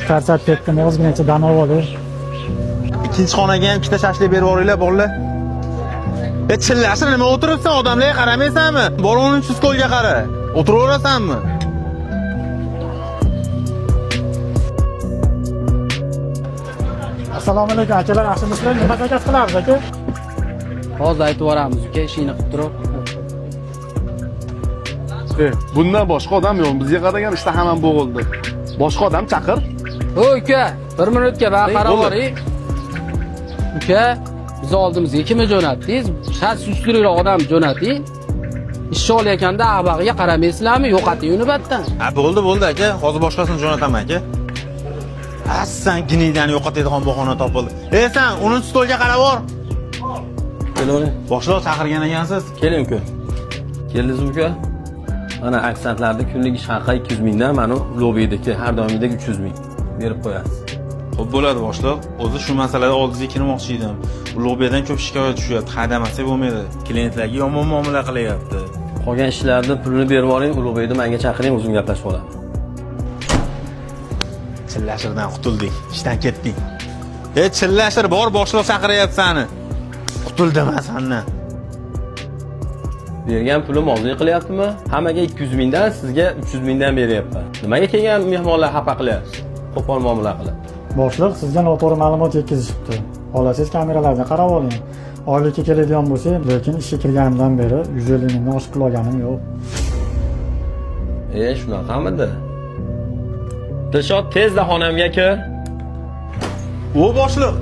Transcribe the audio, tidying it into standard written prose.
Charchab ketdim, ozginacha dam olib. Ikkinchi xonaga ham ikkita shashlik berib yuboringlar, bolalar. Chillashir, nima o'tiribsan? Odamlarga qaramaysanmi? Bola 10 stolga qara. O'tiraverasanmi? Assalomu alaykum akalar, yaxshimisizlar? Nima zakaz qilamiz aka? Hozir aytib yuboramiz, uka, ishingni qilib turib. Bundan boshqa odam yo'q. Bizga qaragan ishda hamma bo'g'ildi. Boshqa odam chaqir. Ho'y uka, 1 minutga baqirib qarab oling. Uka, biz oldimizga kimni jo'natdingiz? Shart susturroq odam jo'nating. Ish olayotganda abag'iga qaramaysizlarmi? Yo'qoting uni batdan. Ha, bo'ldi aka. Hozir boshqasini jo'nataman aka. Assan ginidan yo'qotadigan bahona topildi. Sen 10 stolga qarab bor. Keling. Boshliq chaqirgan ekansiz. Keling uka. Keldingizmi uka? Mana aksentlarda kunlik ish haqi 200 mingdan, mana lobbidagi har doimgidek 300 ming berib qo'yasiz. Xo'p bo'ladi boshliq. O'zi shu masalada oldingizga kirmoqchi edim. Lobbiyadan ko'p shikoyat tushyapti. Hadamasa bo'lmaydi. Klientlarga yomon muomala qilyapti. Qolgan ishlarni pulini berib oling, lobbiyni menga chaqiring, o'zim gaplashib olaman. Chillashirdan qutuldik. Ishdan ketding. Chillashir bor, boshliq chaqiryapti seni. Qutuldim sendan. Bergan pulim ozlik qilyaptimi? Hammaga 200 mingdan, sizga 300 mingdan beryapman. Nimaga kelgan mehmonlar xafa qilyapsiz? Qo'pol muomala qilib. Boshliq sizga noto'g'ri ma'lumot yetkazishibdi. Xohlasangiz kameralardan qarab oling. Oylikka keladigan bo'lsa, lekin ishga kirganimdan beri 150 mingdan oshib qilganim yo'q. Shunaqamidi? Dilshod tezda xonamga kir. O boshliq.